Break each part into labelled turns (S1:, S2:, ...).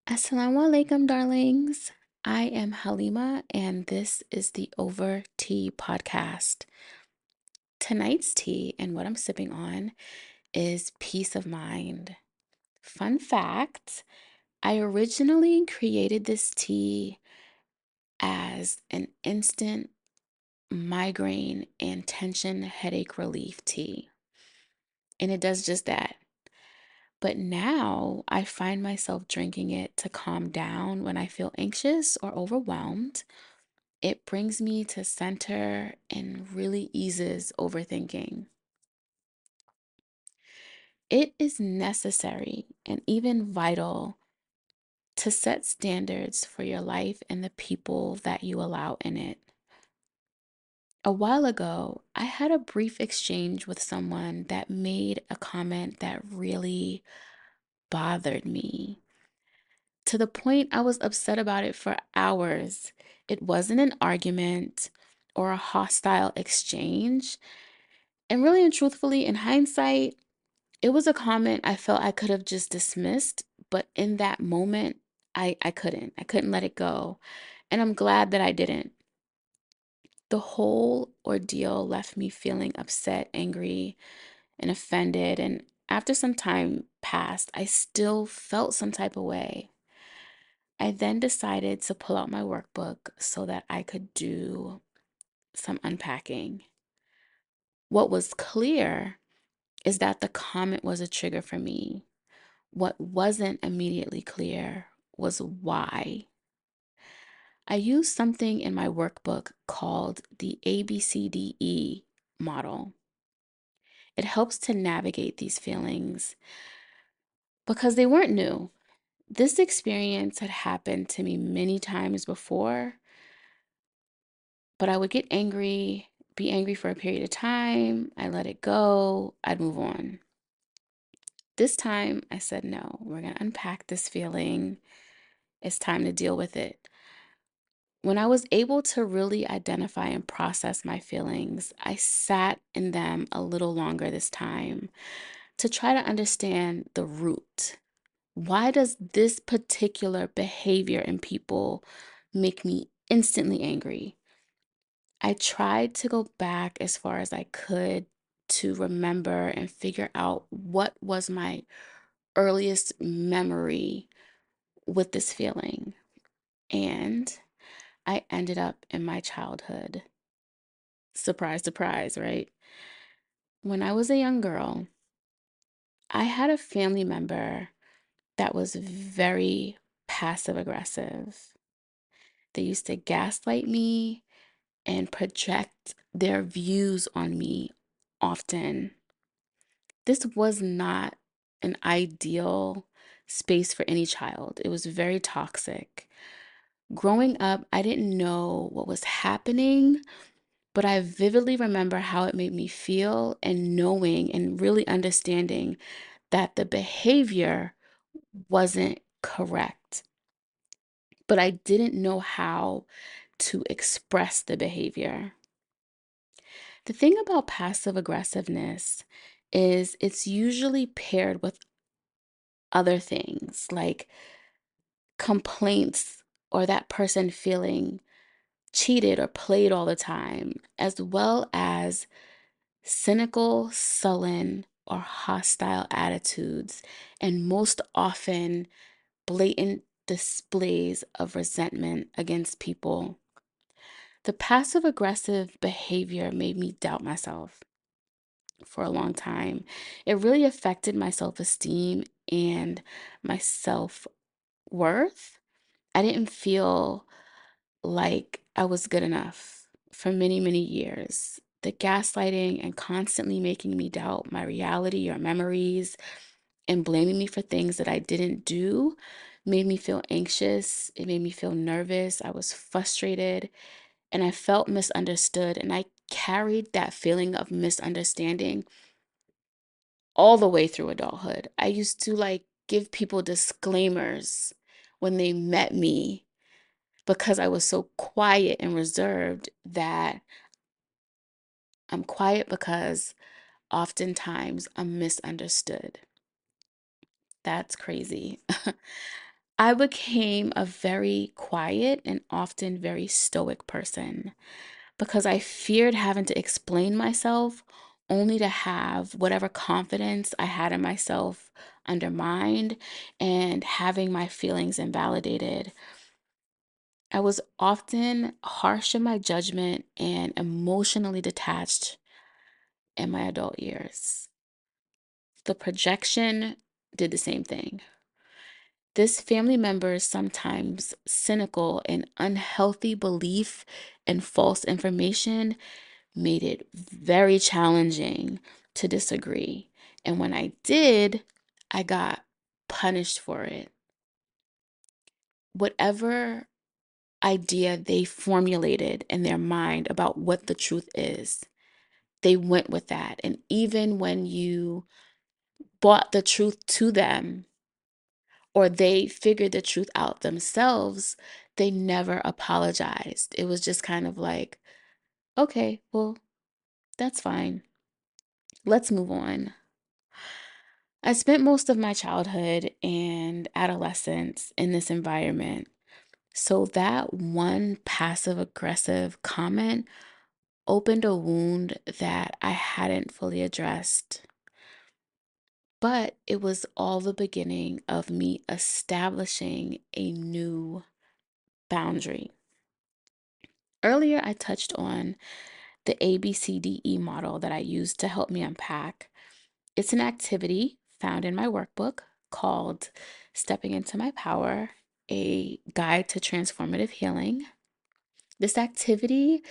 S1: Assalamu alaikum, darlings. I am Haleema, and this is the Over Tea podcast. Tonight's tea and what I'm sipping on is peace of mind. Fun fact, I originally created this tea as an instant migraine and tension headache relief tea, and it does just that. But now I find myself drinking it to calm down when I feel anxious or overwhelmed. It brings me to center and really eases overthinking. It is necessary and even vital to set standards for your life and the people that you allow in it. A while ago, I had a brief exchange with someone that made a comment that really bothered me to the point I was upset about it for hours. It wasn't an argument or a hostile exchange. And really and truthfully, in hindsight, it was a comment I felt I could have just dismissed, but in that moment, I couldn't. I couldn't let it go. And I'm glad that I didn't. The whole ordeal left me feeling upset, angry, and offended. And after some time passed, I still felt some type of way. I then decided to pull out my workbook so that I could do some unpacking. What was clear is that the comment was a trigger for me. What wasn't immediately clear was why. I used something in my workbook called the ABCDE model. It helps to navigate these feelings because they weren't new. This experience had happened to me many times before, but I would get angry, be angry for a period of time. I let it go, I'd move on. This time I said, no, we're going to unpack this feeling. It's time to deal with it. When I was able to really identify and process my feelings, I sat in them a little longer this time to try to understand the root. Why does this particular behavior in people make me instantly angry? I tried to go back as far as I could to remember and figure out what was my earliest memory with this feeling. And I ended up in my childhood. Surprise, surprise, right? When I was a young girl, I had a family member that was very passive aggressive. They used to gaslight me and project their views on me often. This was not an ideal space for any child. It was very toxic. Growing up, I didn't know what was happening, but I vividly remember how it made me feel and knowing and really understanding that the behavior wasn't correct. But I didn't know how to express the behavior. The thing about passive aggressiveness is it's usually paired with other things like complaints or that person feeling cheated or played all the time, as well as cynical, sullen, or hostile attitudes, and most often blatant displays of resentment against people. The passive aggressive behavior made me doubt myself for a long time. It really affected my self esteem and my self worth. I didn't feel like I was good enough for many, many years. The gaslighting and constantly making me doubt my reality or memories and blaming me for things that I didn't do made me feel anxious. It made me feel nervous. I was frustrated and I felt misunderstood. And I carried that feeling of misunderstanding all the way through adulthood. I used to give people disclaimers when they met me because I was so quiet and reserved that I'm quiet because oftentimes I'm misunderstood. That's crazy. I became a very quiet and often very stoic person because I feared having to explain myself only to have whatever confidence I had in myself undermined and having my feelings invalidated. I was often harsh in my judgment and emotionally detached in my adult years. The projection did the same thing. This family member's sometimes cynical and unhealthy belief and false information made it very challenging to disagree. And when I did, I got punished for it. Whatever idea they formulated in their mind about what the truth is, they went with that. And even when you brought the truth to them or they figured the truth out themselves, they never apologized. It was just kind of like, okay, well, that's fine. Let's move on. I spent most of my childhood and adolescence in this environment. So that one passive aggressive comment opened a wound that I hadn't fully addressed. But it was all the beginning of me establishing a new boundary. Earlier, I touched on the ABCDE model that I used to help me unpack. It's an activity found in my workbook called Stepping into My Power, a guide to transformative healing. This activity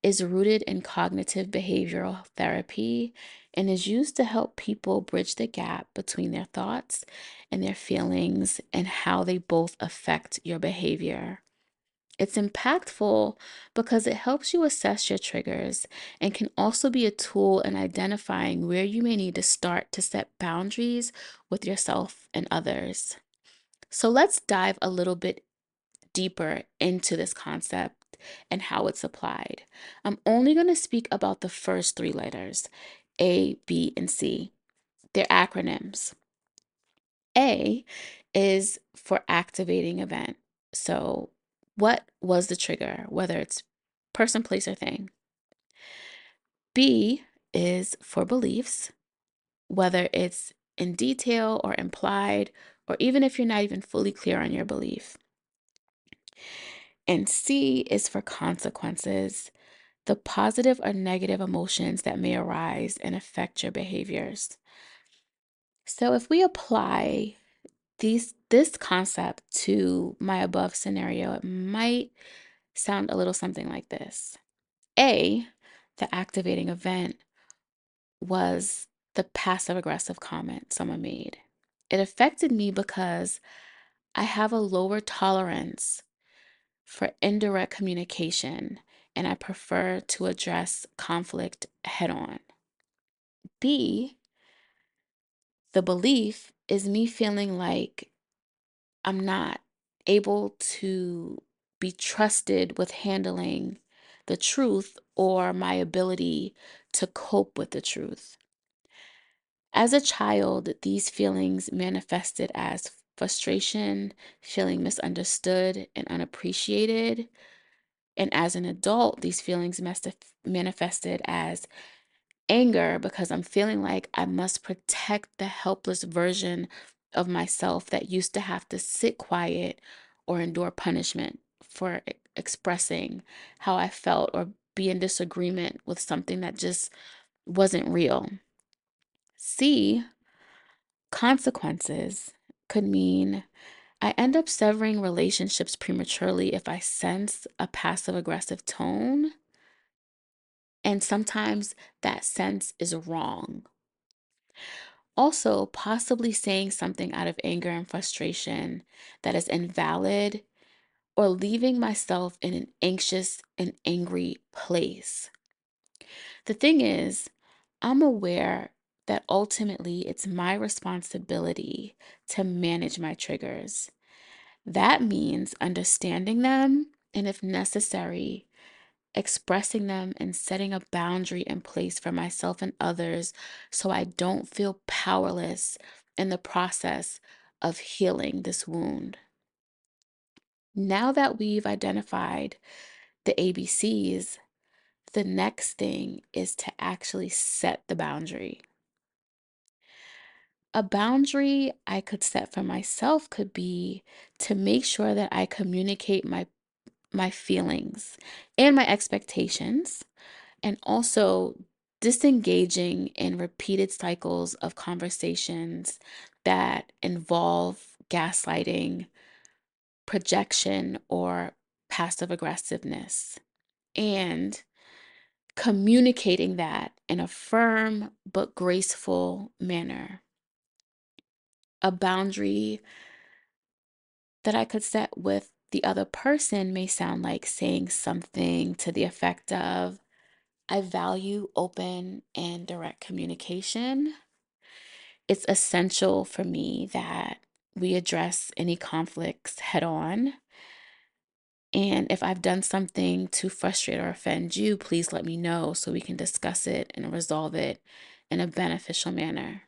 S1: is rooted in cognitive behavioral therapy and is used to help people bridge the gap between their thoughts and their feelings and how they both affect your behavior. It's impactful because it helps you assess your triggers and can also be a tool in identifying where you may need to start to set boundaries with yourself and others. So let's dive a little bit deeper into this concept and how it's applied. I'm only going to speak about the first three letters, A, B, and C. They're acronyms. A is for activating event. So, what was the trigger, whether it's person, place, or thing? B is for beliefs, whether it's in detail or implied, or even if you're not even fully clear on your belief. And C is for consequences, the positive or negative emotions that may arise and affect your behaviors. So, if we apply this concept to my above scenario, it might sound a little something like this. A, the activating event was the passive aggressive comment someone made. It affected me because I have a lower tolerance for indirect communication and I prefer to address conflict head on. B, the belief is me feeling like I'm not able to be trusted with handling the truth or my ability to cope with the truth. As a child, these feelings manifested as frustration, feeling misunderstood and unappreciated. And as an adult, these feelings manifested as anger because I'm feeling like I must protect the helpless version of myself that used to have to sit quiet or endure punishment for expressing how I felt or be in disagreement with something that just wasn't real. C, consequences could mean I end up severing relationships prematurely if I sense a passive aggressive tone. And sometimes that sense is wrong. Also, possibly saying something out of anger and frustration that is invalid or leaving myself in an anxious and angry place. The thing is, I'm aware that ultimately it's my responsibility to manage my triggers. That means understanding them and, if necessary, expressing them and setting a boundary in place for myself and others so I don't feel powerless in the process of healing this wound. Now that we've identified the ABCs, the next thing is to actually set the boundary. A boundary I could set for myself could be to make sure that I communicate my feelings and my expectations, and also disengaging in repeated cycles of conversations that involve gaslighting, projection, or passive aggressiveness, and communicating that in a firm but graceful manner. A boundary that I could set with the other person may sound like saying something to the effect of, I value open and direct communication. It's essential for me that we address any conflicts head on. And if I've done something to frustrate or offend you, please let me know so we can discuss it and resolve it in a beneficial manner.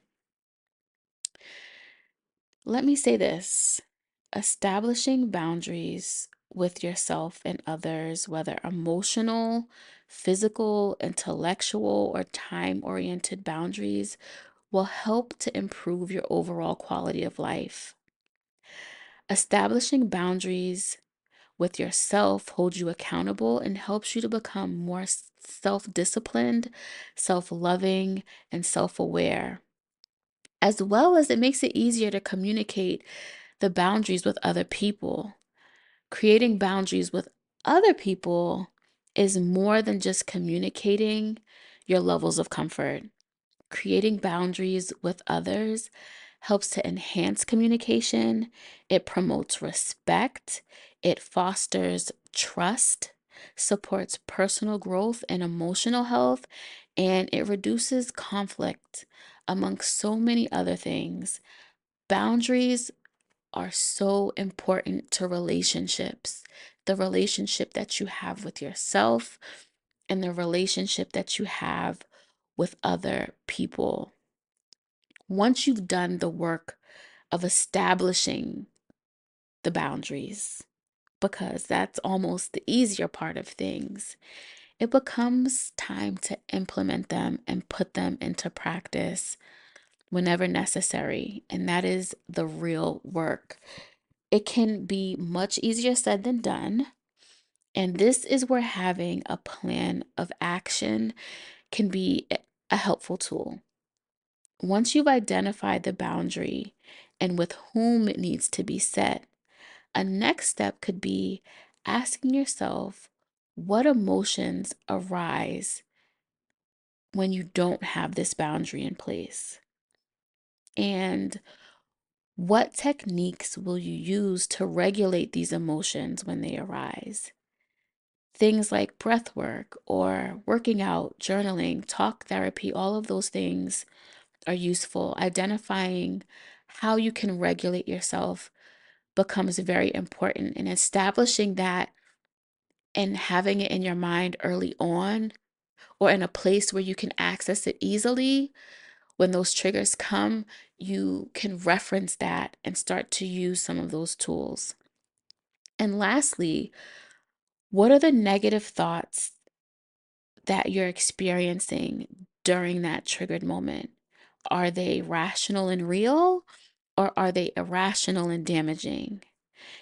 S1: Let me say this: establishing boundaries with yourself and others, whether emotional, physical, intellectual, or time oriented boundaries, will help to improve your overall quality of life. Establishing boundaries with yourself holds you accountable and helps you to become more self disciplined, self loving, and self aware, as well as it makes it easier to communicate the boundaries with other people. Creating boundaries with other people is more than just communicating your levels of comfort. Creating boundaries with others helps to enhance communication. It promotes respect. It fosters trust, supports personal growth and emotional health, and it reduces conflict, among so many other things. Boundaries are so important to relationships. The relationship that you have with yourself and the relationship that you have with other people. Once you've done the work of establishing the boundaries, because that's almost the easier part of things, it becomes time to implement them and put them into practice whenever necessary. And that is the real work. It can be much easier said than done. And this is where having a plan of action can be a helpful tool. Once you've identified the boundary and with whom it needs to be set, a next step could be asking yourself what emotions arise when you don't have this boundary in place. And what techniques will you use to regulate these emotions when they arise? Things like breath work or working out, journaling, talk therapy, all of those things are useful. Identifying how you can regulate yourself becomes very important, and establishing that and having it in your mind early on or in a place where you can access it easily. When those triggers come, you can reference that and start to use some of those tools. And lastly, what are the negative thoughts that you're experiencing during that triggered moment? Are they rational and real, or are they irrational and damaging?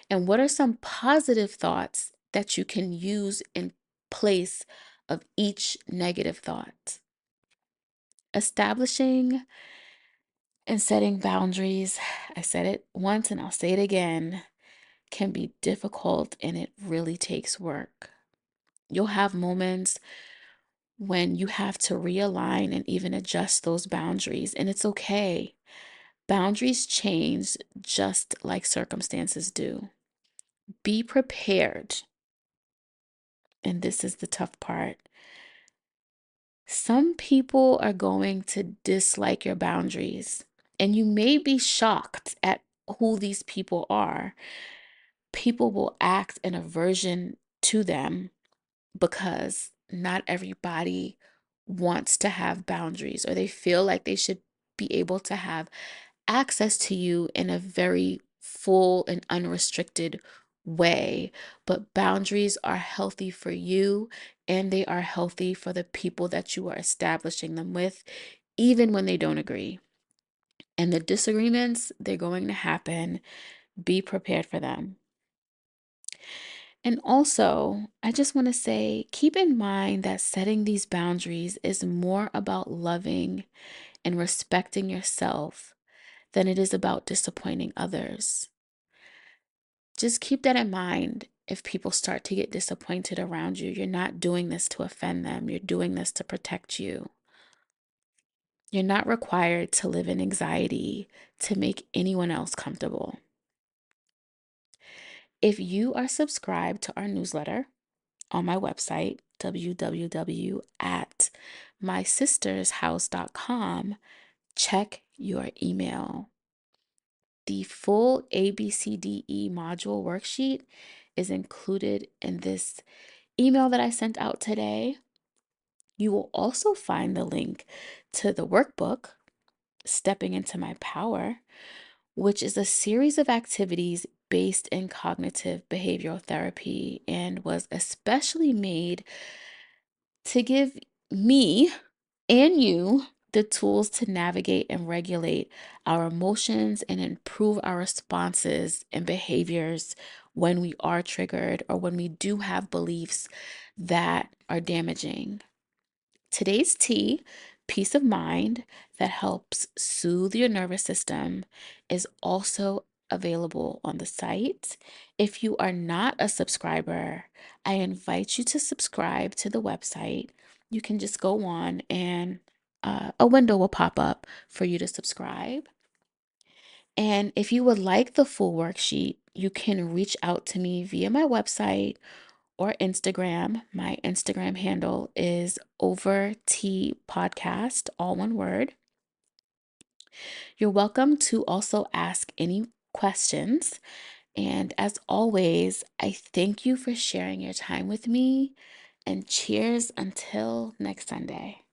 S1: And what are some positive thoughts that you can use in place of each negative thought? Establishing and setting boundaries, I said it once and I'll say it again, can be difficult and it really takes work. You'll have moments when you have to realign and even adjust those boundaries, and it's okay. Boundaries change just like circumstances do. Be prepared. And this is the tough part. Some people are going to dislike your boundaries, and you may be shocked at who these people are. People will act in aversion to them because not everybody wants to have boundaries, or they feel like they should be able to have access to you in a very full and unrestricted way, but boundaries are healthy for you and they are healthy for the people that you are establishing them with, even when they don't agree. And the disagreements, they're going to happen. Be prepared for them. And also, I just want to say, keep in mind that setting these boundaries is more about loving and respecting yourself than it is about disappointing others. Just keep that in mind. If people start to get disappointed around you, you're not doing this to offend them. You're doing this to protect you. You're not required to live in anxiety to make anyone else comfortable. If you are subscribed to our newsletter on my website, www.mysistershouse.com, check your email. The full ABCDE module worksheet is included in this email that I sent out today. You will also find the link to the workbook, Stepping into My Power, which is a series of activities based in cognitive behavioral therapy and was especially made to give me and you the tools to navigate and regulate our emotions and improve our responses and behaviors when we are triggered or when we do have beliefs that are damaging. Today's tea, peace of mind, that helps soothe your nervous system, is also available on the site. If you are not a subscriber, I invite you to subscribe to the website. You can just go on and a window will pop up for you to subscribe. And if you would like the full worksheet, you can reach out to me via my website or Instagram. My Instagram handle is Over Tea Podcast, all one word. You're welcome to also ask any questions. And as always, I thank you for sharing your time with me. And cheers until next Sunday.